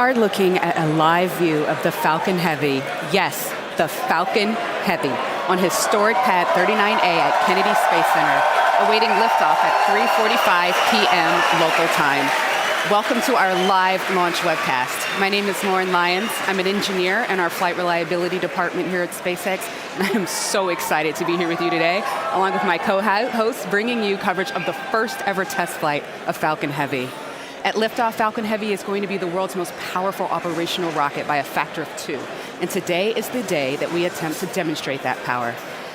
are looking at a live view of the Falcon Heavy. Yes, the Falcon Heavy on historic pad 39A at Kennedy Space Center, awaiting liftoff at 3:45 p.m. local time. Welcome to our live launch webcast. My name is Lauren Lyons. I'm an engineer in our flight reliability department here at SpaceX, and I am so excited to be here with you today, along with my co-host, bringing you coverage of the first ever test flight of Falcon Heavy. At liftoff, Falcon Heavy is going to be the world's most powerful operational rocket by a factor of 2. And today is the day that we attempt to demonstrate that power.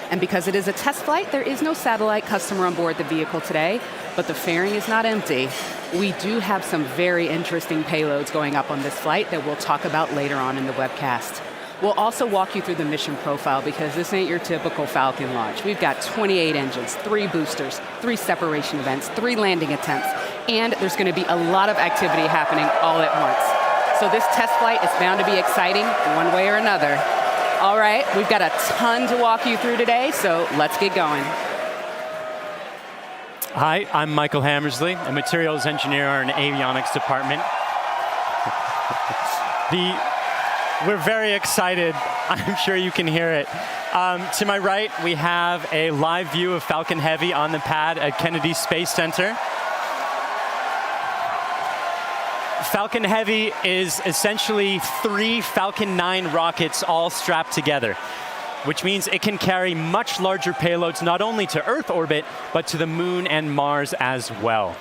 And because it is a test flight, there is no satellite customer on board the vehicle today, but the fairing is not empty. We do have some very interesting payloads going up on this flight that we'll talk about later on in the webcast. We'll also walk you through the mission profile because this ain't your typical Falcon launch. We've got 28 engines, 3 boosters, 3 separation events, 3 landing attempts, and there's going to be a lot of activity happening all at once. So this test flight is bound to be exciting one way or another. All right, we've got a ton to walk you through today, so let's get going. Hi, I'm Michael Hammersley, a materials engineer in the avionics department. We're very excited. I'm sure you can hear it. To my right, we have a live view of Falcon Heavy on the pad at Kennedy Space Center. Falcon Heavy is essentially 3 Falcon 9 rockets all strapped together, which means it can carry much larger payloads not only to Earth orbit, but to the Moon and Mars as well.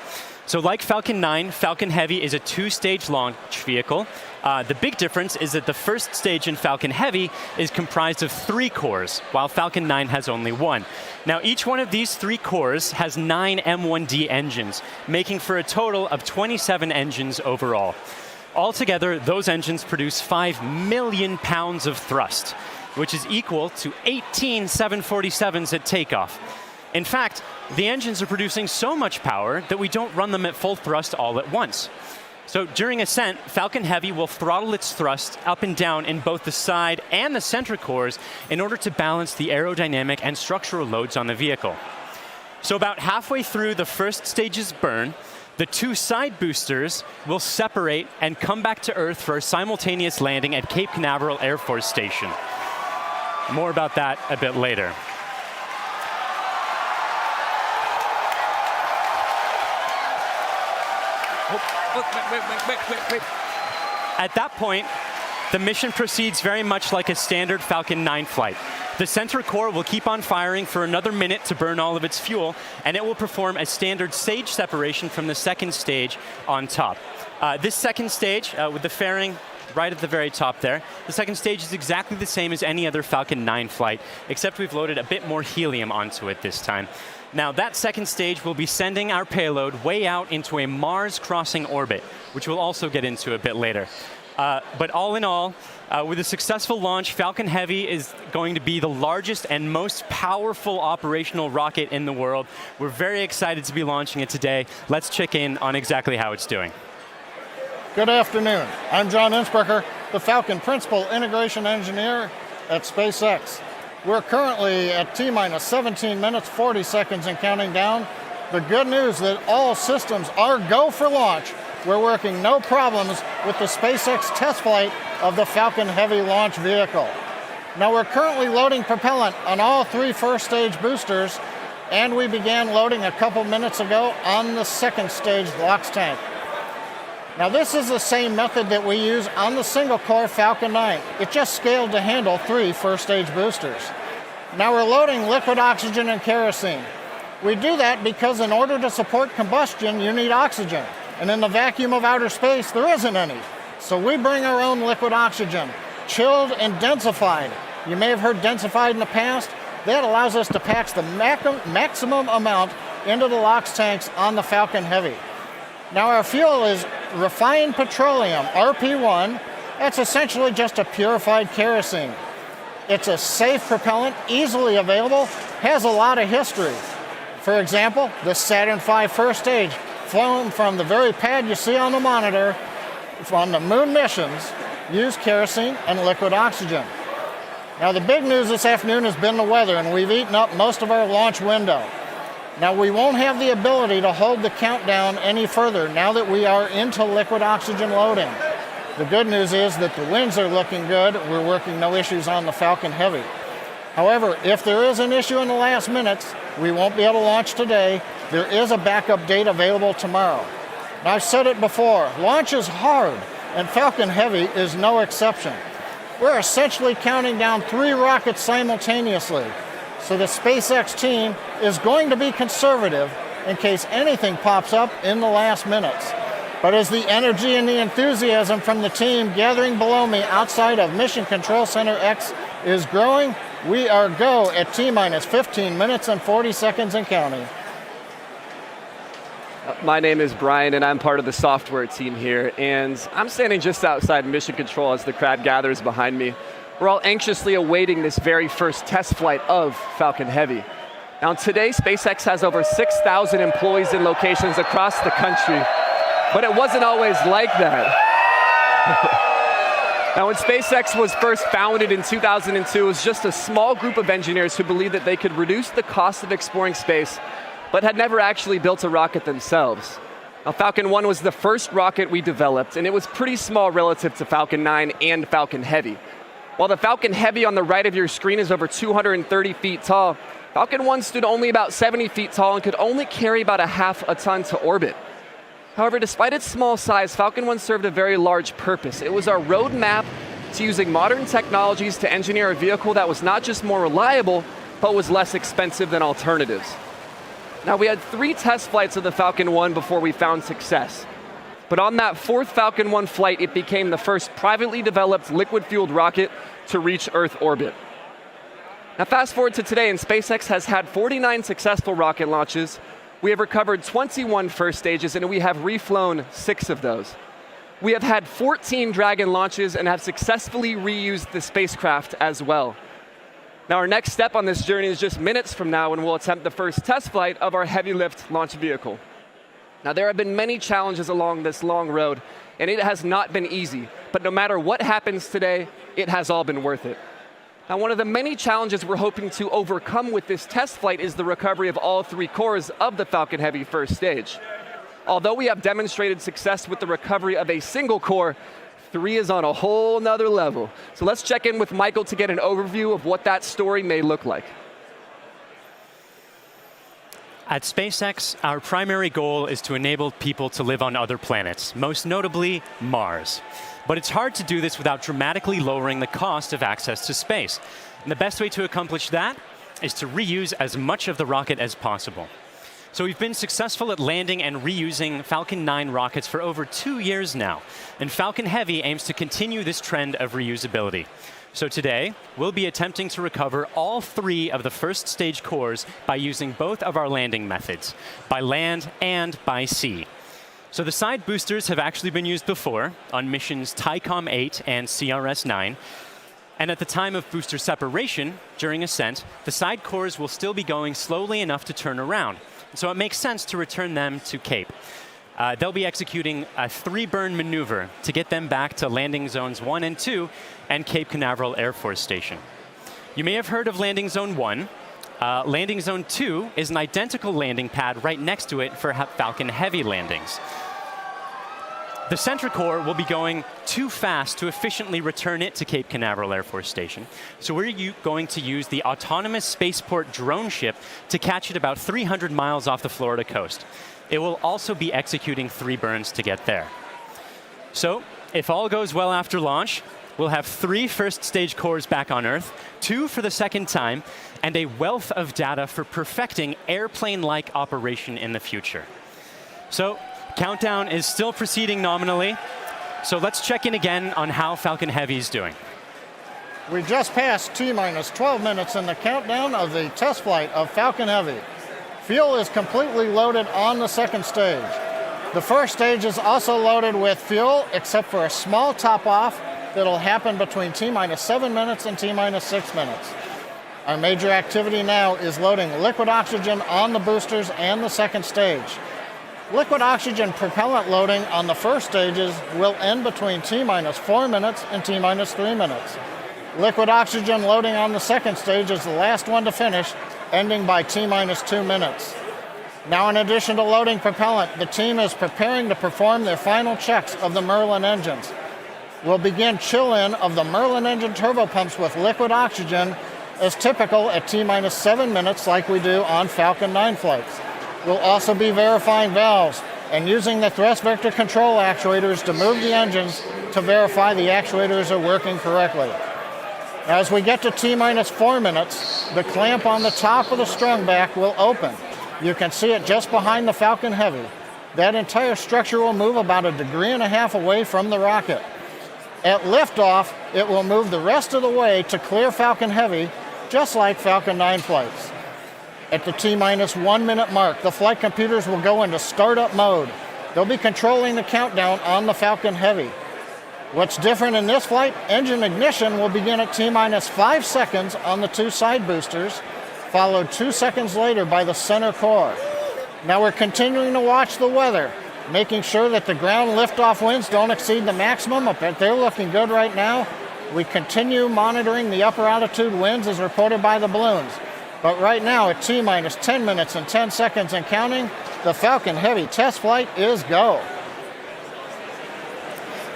So like Falcon 9, Falcon Heavy is a 2-stage launch vehicle. The big difference is that the first stage in Falcon Heavy is comprised of 3 cores, while Falcon 9 has only 1. Now, each one of these 3 cores has 9 M1D engines, making for a total of 27 engines overall. Altogether, those engines produce 5 million pounds of thrust, which is equal to 18 747s at takeoff. In fact, the engines are producing so much power that we don't run them at full thrust all at once. So during ascent, Falcon Heavy will throttle its thrust up and down in both the side and the center cores in order to balance the aerodynamic and structural loads on the vehicle. So about halfway through the first stage's burn, the 2 side boosters will separate and come back to Earth for a simultaneous landing at Cape Canaveral Air Force Station. More about that a bit later. Wait. At that point, the mission proceeds very much like a standard Falcon 9 flight. The center core will keep on firing for another minute to burn all of its fuel, and it will perform a standard stage separation from the second stage on top. This second stage, with the fairing right at the very top there, the second stage is exactly the same as any other Falcon 9 flight, except we've loaded a bit more helium onto it this time. Now, that second stage will be sending our payload way out into a Mars-crossing orbit, which we'll also get into a bit later. But all in all, with a successful launch, Falcon Heavy is going to be the largest and most powerful operational rocket in the world. We're very excited to be launching it today. Let's check in on exactly how it's doing. Good afternoon. I'm John Innsbrucker, the Falcon Principal Integration Engineer at SpaceX. We're currently at T-minus 17 minutes, 40 seconds and counting down. The good news that all systems are go for launch. We're working no problems with the SpaceX test flight of the Falcon Heavy launch vehicle. Now we're currently loading propellant on all 3 first stage boosters, and we began loading a couple minutes ago on the second stage LOX tank. Now this is the same method that we use on the single-core Falcon 9. It just scaled to handle 3 first-stage boosters. Now we're loading liquid oxygen and kerosene. We do that because in order to support combustion, you need oxygen. And in the vacuum of outer space, there isn't any. So we bring our own liquid oxygen, chilled and densified. You may have heard densified in the past. That allows us to pack the maximum amount into the LOX tanks on the Falcon Heavy. Now our fuel is refined petroleum, RP1. That's essentially just a purified kerosene. It's a safe propellant, easily available, has a lot of history. For example, the Saturn V first stage, flown from the very pad you see on the monitor, from the moon missions, used kerosene and liquid oxygen. Now the big news this afternoon has been the weather, and we've eaten up most of our launch window. Now we won't have the ability to hold the countdown any further now that we are into liquid oxygen loading. The good news is that the winds are looking good. We're working no issues on the Falcon Heavy. However, if there is an issue in the last minutes, we won't be able to launch today. There is a backup date available tomorrow. And I've said it before, launch is hard, and Falcon Heavy is no exception. We're essentially counting down 3 rockets simultaneously. So the SpaceX team is going to be conservative in case anything pops up in the last minutes. But as the energy and the enthusiasm from the team gathering below me outside of Mission Control Center X is growing, we are go at T-minus 15 minutes and 40 seconds and counting. My name is Brian, and I'm part of the software team here, and I'm standing just outside Mission Control as the crowd gathers behind me. We're all anxiously awaiting this very first test flight of Falcon Heavy. Now today, SpaceX has over 6,000 employees in locations across the country, but it wasn't always like that. Now when SpaceX was first founded in 2002, it was just a small group of engineers who believed that they could reduce the cost of exploring space, but had never actually built a rocket themselves. Now Falcon 1 was the first rocket we developed, and it was pretty small relative to Falcon 9 and Falcon Heavy. While the Falcon Heavy on the right of your screen is over 230 feet tall, Falcon 1 stood only about 70 feet tall and could only carry about a half a ton to orbit. However, despite its small size, Falcon 1 served a very large purpose. It was our roadmap to using modern technologies to engineer a vehicle that was not just more reliable, but was less expensive than alternatives. Now, we had 3 test flights of the Falcon 1 before we found success. But on that 4th Falcon 1 flight, it became the first privately developed liquid-fueled rocket to reach Earth orbit. Now fast forward to today, and SpaceX has had 49 successful rocket launches. We have recovered 21 first stages, and we have reflown 6 of those. We have had 14 Dragon launches and have successfully reused the spacecraft as well. Now our next step on this journey is just minutes from now when we'll attempt the first test flight of our heavy lift launch vehicle. Now there have been many challenges along this long road, and it has not been easy, but no matter what happens today, it has all been worth it. Now, one of the many challenges we're hoping to overcome with this test flight is the recovery of all 3 cores of the Falcon Heavy first stage. Although we have demonstrated success with the recovery of a single core, 3 is on a whole nother level. So let's check in with Michael to get an overview of what that story may look like. At SpaceX, our primary goal is to enable people to live on other planets, most notably Mars. But it's hard to do this without dramatically lowering the cost of access to space. And the best way to accomplish that is to reuse as much of the rocket as possible. So we've been successful at landing and reusing Falcon 9 rockets for over 2 years now. And Falcon Heavy aims to continue this trend of reusability. So today, we'll be attempting to recover all 3 of the first stage cores by using both of our landing methods, by land and by sea. So the side boosters have actually been used before on missions TICOM 8 and CRS 9. And at the time of booster separation, during ascent, the side cores will still be going slowly enough to turn around. So it makes sense to return them to Cape. They'll be executing a 3-burn maneuver to get them back to landing zones 1 and 2 and Cape Canaveral Air Force Station. You may have heard of landing zone 1. Landing zone 2 is an identical landing pad right next to it for Falcon Heavy landings. The center core will be going too fast to efficiently return it to Cape Canaveral Air Force Station. So we're going to use the autonomous spaceport drone ship to catch it about 300 miles off the Florida coast. It will also be executing 3 burns to get there. So if all goes well after launch, we'll have 3 first stage cores back on Earth, 2 for the second time, and a wealth of data for perfecting airplane-like operation in the future. So countdown is still proceeding nominally. So let's check in again on how Falcon Heavy is doing. We just passed T-minus 12 minutes in the countdown of the test flight of Falcon Heavy. Fuel is completely loaded on the second stage. The first stage is also loaded with fuel, except for a small top-off that'll happen between T-minus 7 minutes and T-minus 6 minutes. Our major activity now is loading liquid oxygen on the boosters and the second stage. Liquid oxygen propellant loading on the first stages will end between T-minus 4 minutes and T-minus 3 minutes. Liquid oxygen loading on the second stage is the last one to finish, ending by T-minus 2 minutes. Now, in addition to loading propellant, the team is preparing to perform their final checks of the Merlin engines. will begin chill-in of the Merlin engine turbopumps with liquid oxygen as typical at T-minus 7 minutes like we do on Falcon 9 flights. We'll also be verifying valves and using the thrust vector control actuators to move the engines to verify the actuators are working correctly. As we get to T-minus 4 minutes, the clamp on the top of the strung back will open. You can see it just behind the Falcon Heavy. That entire structure will move about 1.5 degrees away from the rocket. At liftoff, it will move the rest of the way to clear Falcon Heavy, just like Falcon 9 flights. At the T-minus 1 minute mark, the flight computers will go into startup mode. They'll be controlling the countdown on the Falcon Heavy. What's different in this flight, engine ignition will begin at T-minus 5 seconds on the 2 side boosters, followed 2 seconds later by the center core. Now we're continuing to watch the weather, making sure that the ground liftoff winds don't exceed the maximum, but they're looking good right now. We continue monitoring the upper altitude winds as reported by the balloons. But right now at T-minus 10 minutes and 10 seconds and counting, the Falcon Heavy test flight is go.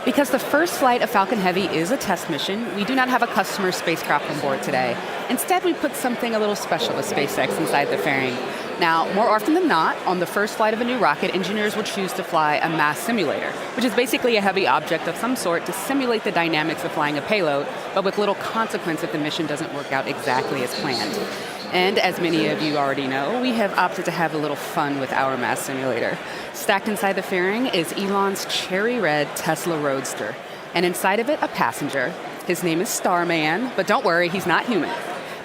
Because the first flight of Falcon Heavy is a test mission, we do not have a customer spacecraft on board today. Instead, we put something a little special with SpaceX inside the fairing. Now, more often than not, on the first flight of a new rocket, engineers will choose to fly a mass simulator, which is basically a heavy object of some sort to simulate the dynamics of flying a payload, but with little consequence if the mission doesn't work out exactly as planned. And as many of you already know, we have opted to have a little fun with our mass simulator. Stacked inside the fairing is Elon's cherry red Tesla Roadster, and inside of it, a passenger. His name is Starman, but don't worry, he's not human.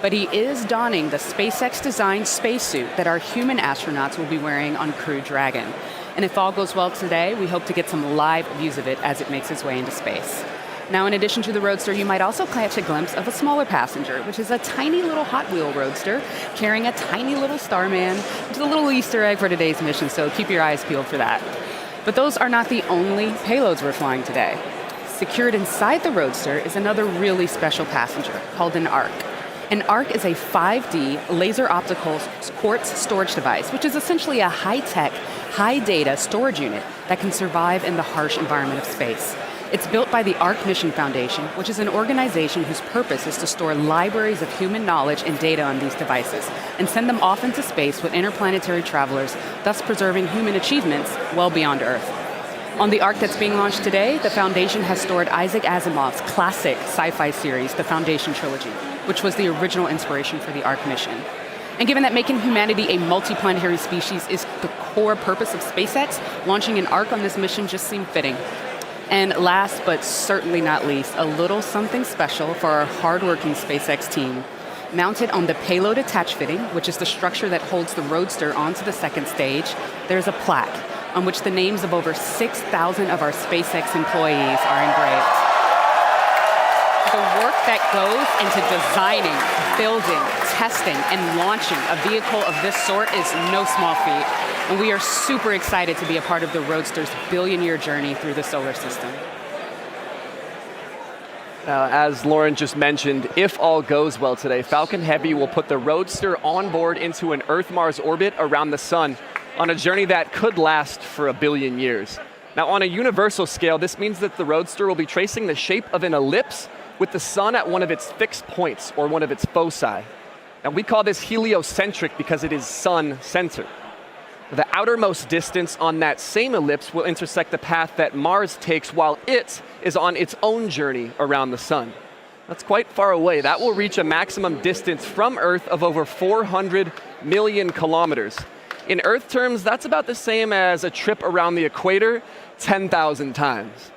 But he is donning the SpaceX-designed spacesuit that our human astronauts will be wearing on Crew Dragon. And if all goes well today, we hope to get some live views of it as it makes its way into space. Now, in addition to the Roadster, you might also catch a glimpse of a smaller passenger, which is a tiny little Hot Wheel Roadster carrying a tiny little Starman, which is a little Easter egg for today's mission, so keep your eyes peeled for that. But those are not the only payloads we're flying today. Secured inside the Roadster is another really special passenger called an ARC. An ARC is a 5D laser optical quartz storage device, which is essentially a high-tech, high-data storage unit that can survive in the harsh environment of space. It's built by the ARC Mission Foundation, which is an organization whose purpose is to store libraries of human knowledge and data on these devices and send them off into space with interplanetary travelers, thus preserving human achievements well beyond Earth. On the ARC that's being launched today, the Foundation has stored Isaac Asimov's classic sci-fi series, The Foundation Trilogy, which was the original inspiration for the ARC mission. And given that making humanity a multiplanetary species is the core purpose of SpaceX, launching an ARC on this mission just seemed fitting. And last but certainly not least, a little something special for our hardworking SpaceX team. Mounted on the payload attach fitting, which is the structure that holds the Roadster onto the second stage, there's a plaque on which the names of over 6,000 of our SpaceX employees are engraved. The work that goes into designing, building, testing, and launching a vehicle of this sort is no small feat. And we are super excited to be a part of the Roadster's billion-year journey through the solar system. As Lauren just mentioned, if all goes well today, Falcon Heavy will put the Roadster on board into an Earth-Mars orbit around the sun on a journey that could last for 1 billion years. Now, on a universal scale, this means that the Roadster will be tracing the shape of an ellipse with the sun at one of its fixed points, or one of its foci. Now, we call this heliocentric because it is sun-centered. The outermost distance on that same ellipse will intersect the path that Mars takes while it is on its own journey around the sun. That's quite far away. That will reach a maximum distance from Earth of over 400 million kilometers. In Earth terms, that's about the same as a trip around the equator 10,000 times.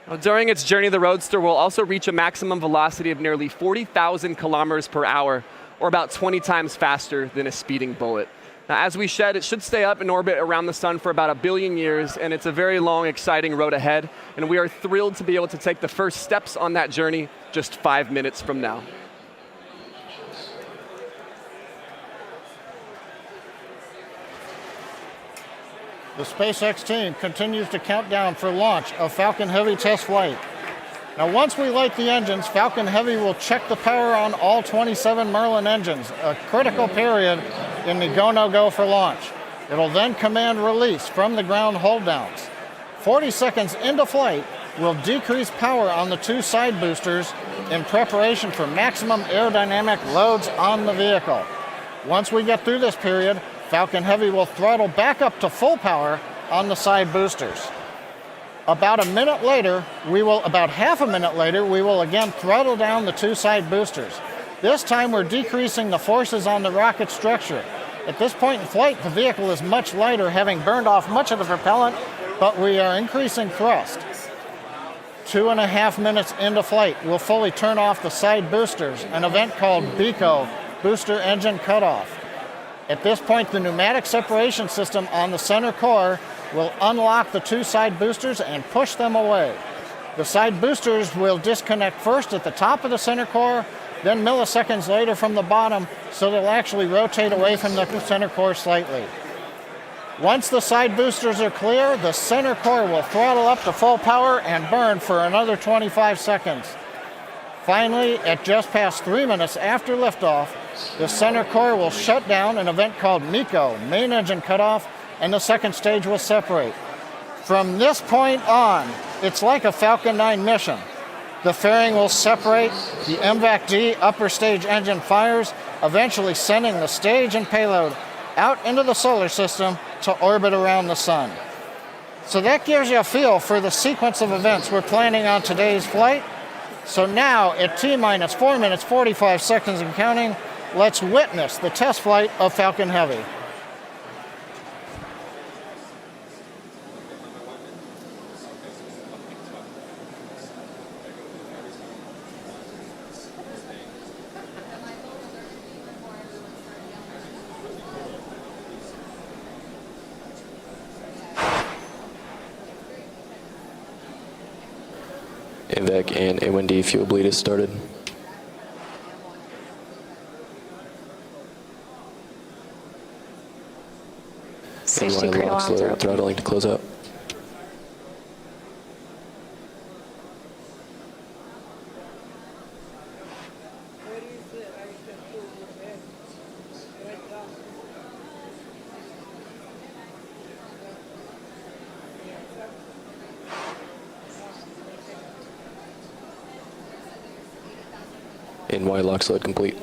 Now, during its journey, the Roadster will also reach a maximum velocity of nearly 40,000 kilometers per hour, or about 20 times faster than a speeding bullet. Now, as we said, it should stay up in orbit around the sun for about 1 billion years, and it's a very long, exciting road ahead, and we are thrilled to be able to take the first steps on that journey just 5 minutes from now. The SpaceX team continues to count down for launch of Falcon Heavy test flight. Now, once we light the engines, Falcon Heavy will check the power on all 27 Merlin engines, a critical period in the go-no-go for launch. It'll then command release from the ground hold downs. 40 seconds into flight, we'll decrease power on the two side boosters in preparation for maximum aerodynamic loads on the vehicle. Once we get through this period, Falcon Heavy will throttle back up to full power on the side boosters. About half a minute later, we will again throttle down the two side boosters. This time we're decreasing the forces on the rocket structure. At this point in flight, the vehicle is much lighter, having burned off much of the propellant, but we are increasing thrust. 2.5 minutes into flight, we'll fully turn off the side boosters, an event called BECO, Booster Engine Cutoff. At this point, the pneumatic separation system on the center core will unlock the two side boosters and push them away. The side boosters will disconnect first at the top of the center core, then milliseconds later from the bottom, so they'll actually rotate away from the center core slightly. Once the side boosters are clear, the center core will throttle up to full power and burn for another 25 seconds. Finally, at just past 3 minutes after liftoff, the center core will shut down, an event called MECO, Main Engine Cutoff, and the second stage will separate. From this point on, it's like a Falcon 9 mission. The fairing will separate, the MVAC-D upper stage engine fires, eventually sending the stage and payload out into the solar system to orbit around the sun. So that gives you a feel for the sequence of events we're planning on today's flight. So now, at T-minus 4 minutes, 45 seconds and counting, let's witness the test flight of Falcon Heavy. MVAC and A1D fuel bleed has started. Safety crate locks alarms are low, open. throttling to close out. NY lock slide complete.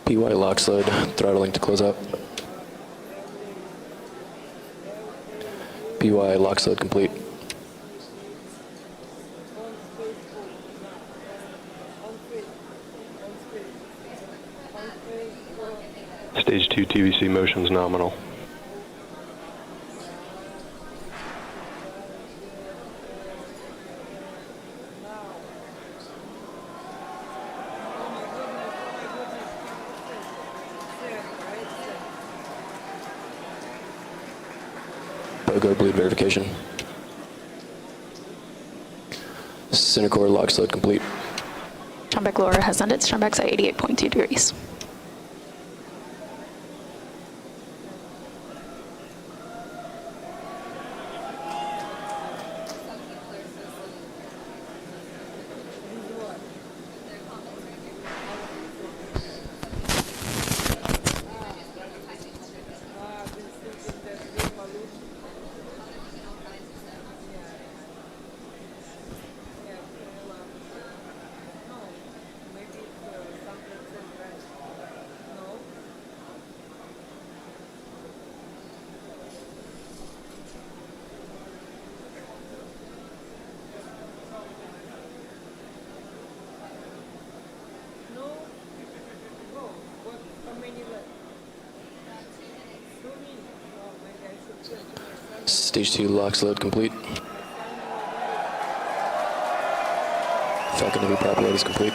PY lock slide, throttling to close out. PY lock slide complete. Stage 2 TVC motions nominal. BOGO bleed verification. Center core lock slide complete. Strombeck lower has ended. Strombeck's at 88.2 degrees. Stage 2 lock slide complete. Falcon Heavy prop load is complete.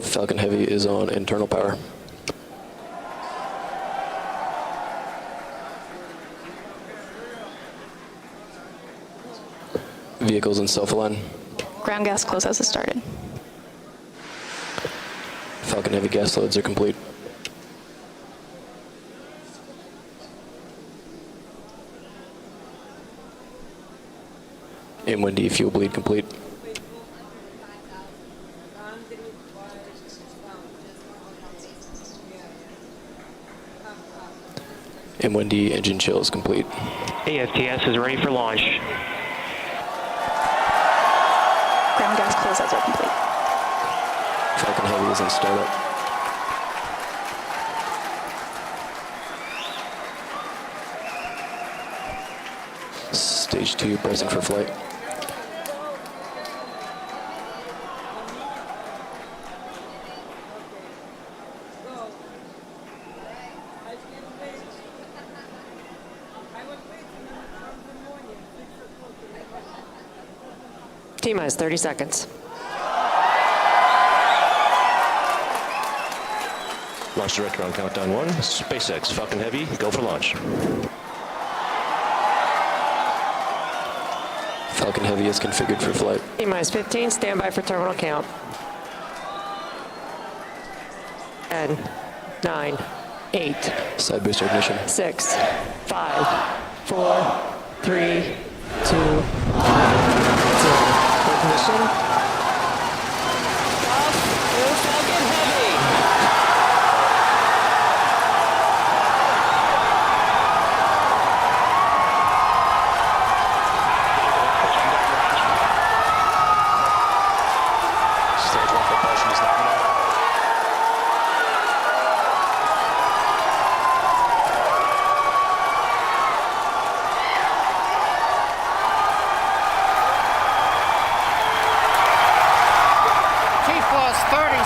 Falcon Heavy is on internal power. Vehicles in self-align. Ground gas close-out has started. Falcon Heavy gas loads are complete. M1D fuel bleed complete. M1D engine chill is complete. AFTS is ready for launch. Ground gas closeouts are complete. Falcon Heavy is in startup. Stage 2 pressing for flight. T-minus 30 seconds. Launch director on countdown 1. SpaceX, Falcon Heavy, go for launch. Falcon Heavy is configured for flight. T-minus 15, standby for terminal count. 10, 9, 8, Side booster ignition. 6, 5, 4, 3, 2, 1, 0. Ignition.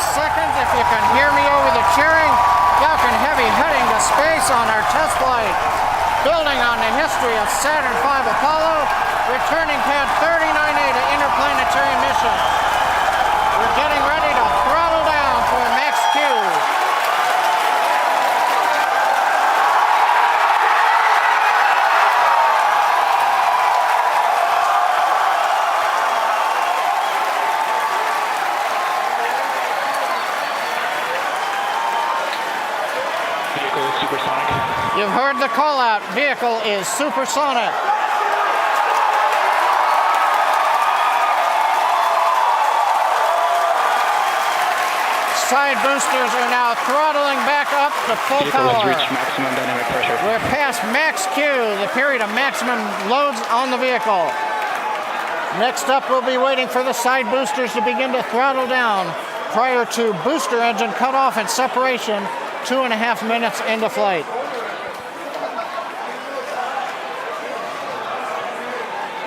Seconds, if you can hear me over the cheering. Falcon Heavy heading to space on our test flight. Building on the history of Saturn V Apollo, returning pad 39A to interplanetary mission. We're getting ready to throttle down for max Q. You've heard the call out. Vehicle is supersonic. Side boosters are now throttling back up to full power. Vehicle has reached maximum dynamic pressure. We're past max Q, the period of maximum loads on the vehicle. Next up, we'll be waiting for the side boosters to begin to throttle down prior to booster engine cutoff and separation 2.5 minutes into flight.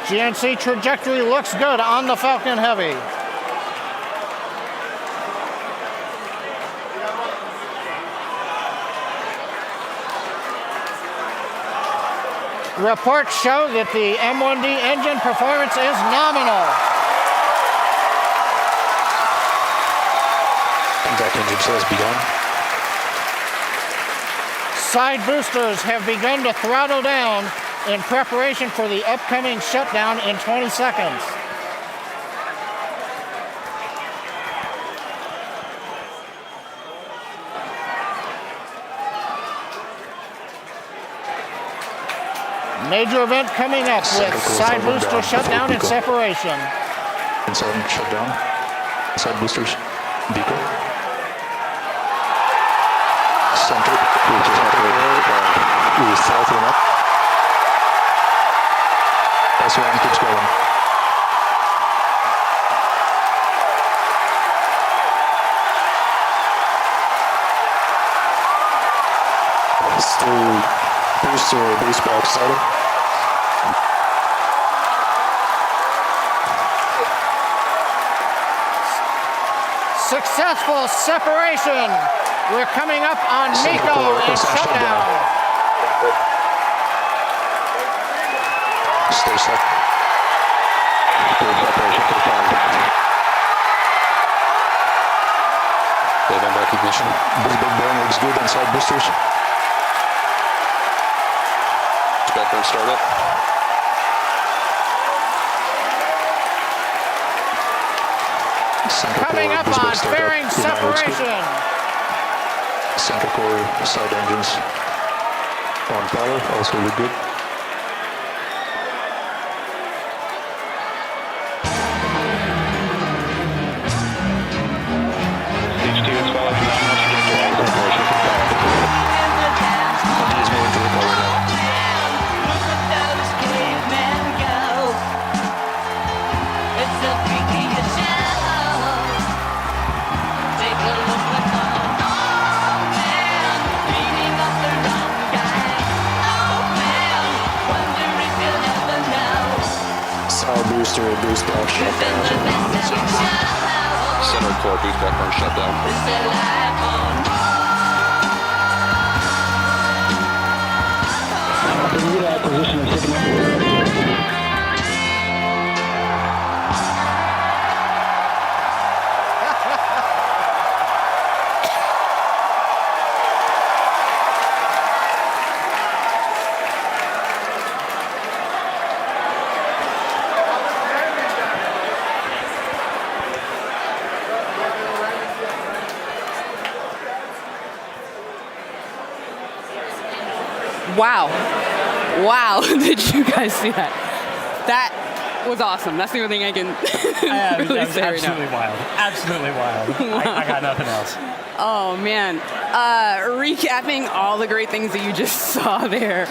GNC trajectory looks good on the Falcon Heavy. Reports show that the M1D engine performance is nominal. Impact engine chill has begun. Side boosters have begun to throttle down in preparation for the upcoming shutdown in 20 seconds. Major event coming up with side booster shutdown and separation. Inside shutdown. Side boosters. Beacon. Center. We throttling up. S1 keeps going. Still booster base box started. Successful separation. We're coming up on MECO and shutdown. Stay set. Separation confirmed. Wave and recognition. This big burn looks good on side boosters. Background startup. Coming up on fairing separation. Center core side engines on power, also look good. booster boost back shutdown. Center core boost back burn shutdown. Acquisition of signal. Wow. Wow, did you guys see that? That was awesome. That's the only thing I can really that was say right absolutely now. wild. Absolutely wild. I got nothing else. Oh, man. Recapping all the great things that you just saw there.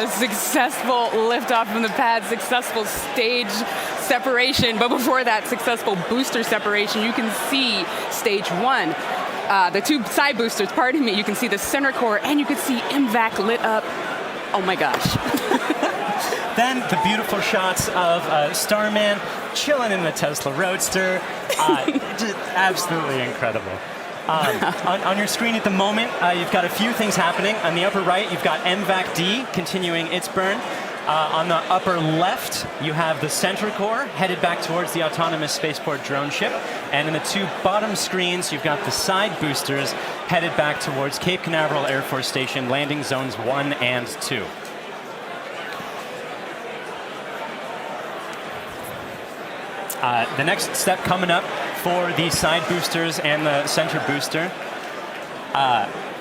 Successful liftoff from the pad, successful stage separation, but before that, successful booster separation. You can see stage one. The two side boosters, pardon me, you can see the center core, and you can see MVAC lit up. Oh my gosh. Then the beautiful shots of Starman chilling in the Tesla Roadster. Just absolutely incredible. On your screen at the moment, you've got a few things happening. On the upper right, you've got MVAC-D continuing its burn. On the upper left, you have the center core headed back towards the autonomous spaceport drone ship. And in the two bottom screens, you've got the side boosters headed back towards Cape Canaveral Air Force Station, landing zones 1 and 2. The next step coming up for the side boosters and the center booster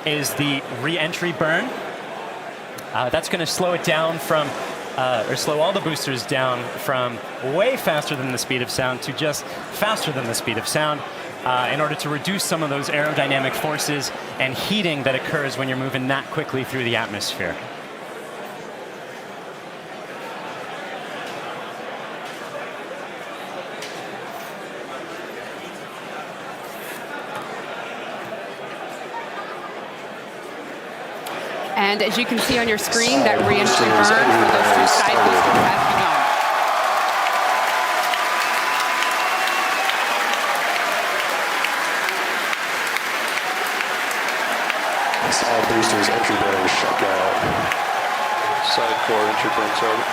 is the re-entry burn. That's going to slow it down from, or slow all the boosters down from way faster than the speed of sound to just faster than the speed of sound in order to reduce some of those aerodynamic forces and heating that occurs when you're moving that quickly through the atmosphere. And as you can see on your screen, that re-entry burn for those two side boosters has begun. Side boosters entry burn shut down. Side core entry burn started.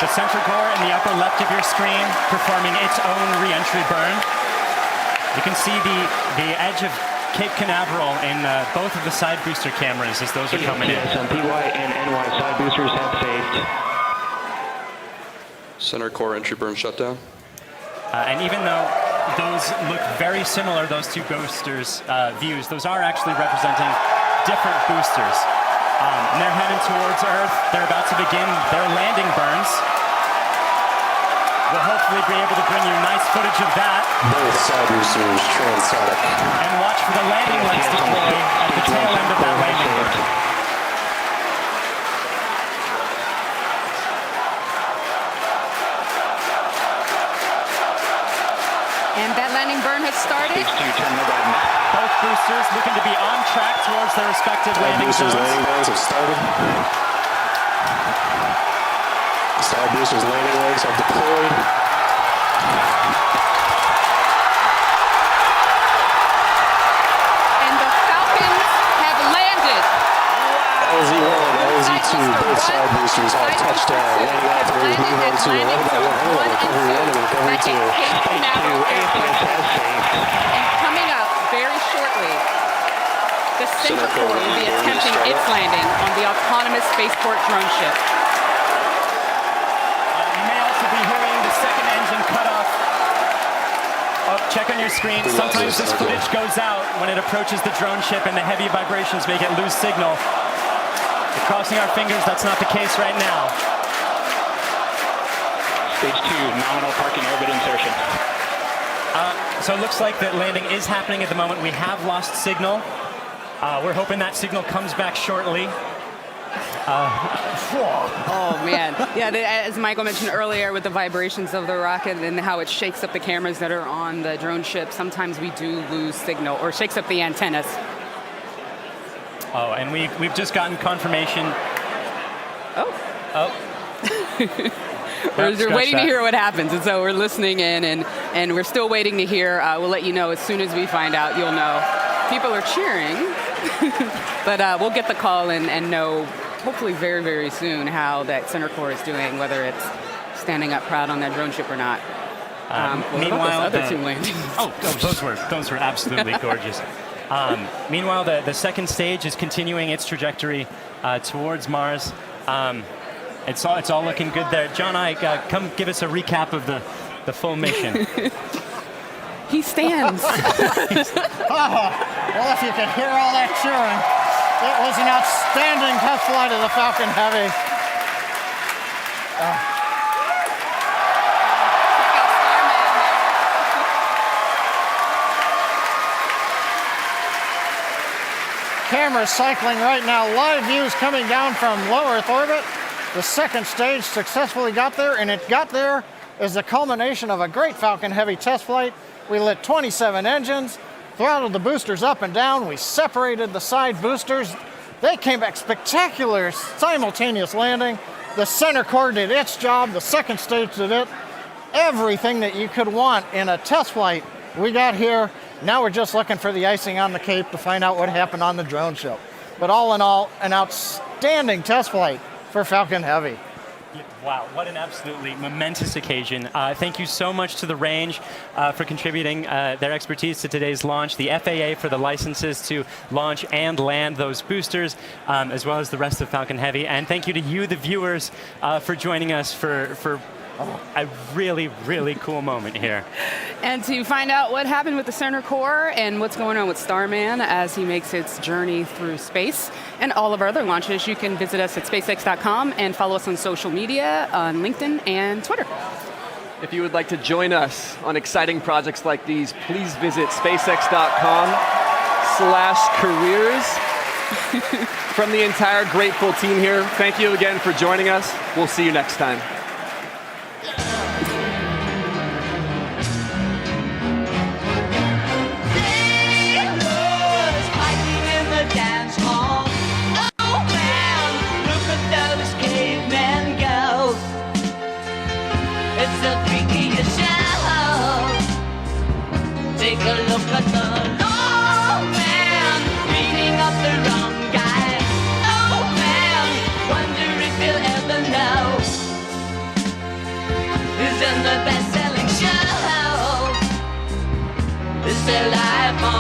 The center core in the upper left of your screen performing its own re-entry burn. You can see the edge of Cape Canaveral in both of the side booster cameras as those are coming in. Some PY and NY side boosters have saved. Center core entry burn shutdown. And even though those look very similar, those two boosters' views, those are actually representing different boosters. And they're heading towards Earth. They're about to begin their landing burns. We'll hopefully be able to bring you nice footage of that. Both side boosters transonic. And watch for the landing legs deploy at the tail end of that landing burn. And that landing burn has started. Both boosters looking to be on track towards their respective landing zones. Landing burns have started. Side boosters landing legs have deployed. And the Falcons have landed. LZ1, LZ2, both side boosters have touchdown. Landing operators move on to 11 by 1, recovery 1 and recovery 2. Stage 2, AFTS has saved. And coming up very shortly, the center core will be attempting its landing on the autonomous spaceport drone ship. You may also be hearing the second engine cut off. Oh, check on your screen. Sometimes this footage goes out when it approaches the drone ship and the heavy vibrations make it lose signal. We're crossing our fingers that's not the case right now. Stage 2, nominal parking orbit insertion. So it looks like that landing is happening at the moment. We have lost signal. We're hoping that signal comes back shortly. Oh, man. Yeah, as Michael mentioned earlier with the vibrations of the rocket and how it shakes up the cameras that are on the drone ship, sometimes we do lose signal or shakes up the antennas. Oh, and we've just gotten confirmation We're waiting to hear what happens, and so we're listening in, and we're still waiting to hear. We'll let you know as soon as we find out. You'll know. People are cheering, but we'll get the call and know, hopefully very, very soon, how that center core is doing, whether it's standing up proud on that drone ship or not. Meanwhile, other 2 landings. those were absolutely gorgeous. Meanwhile, the second stage is continuing its trajectory towards Mars. It's all looking good there. John, come give us a recap of the full mission. He stands. Well, if you could hear all that cheering, it was an outstanding test flight of the Falcon Heavy. Cameras cycling right now. Live views coming down from low Earth orbit. The second stage successfully got there, and it got there as the culmination of a great Falcon Heavy test flight. We lit 27 engines, throttled the boosters up and down. We separated the side boosters. They came back spectacular, simultaneous landing. The center core did its job. The second stage did it. Everything that you could want in a test flight, we got here. Now we're just looking for the icing on the cake to find out what happened on the drone show. But all in all, an outstanding test flight for Falcon Heavy. Wow, what an absolutely momentous occasion. Thank you so much to the range for contributing their expertise to today's launch, the FAA for the licenses to launch and land those boosters, as well as the rest of Falcon Heavy. And thank you to you, the viewers, for joining us for a really, really cool moment here. And to find out what happened with the center core and what's going on with Starman as he makes its journey through space and all of our other launches, you can visit us at SpaceX.com and follow us on social media on LinkedIn and Twitter. If you would like to join us on exciting projects like these, please visit SpaceX.com/careers. From the entire grateful team here, thank you again for joining us. We'll see you next time. Take a look at the old man beating up the wrong guy. Oh man, wonder if he'll ever know who's in the best-selling show. Is there life on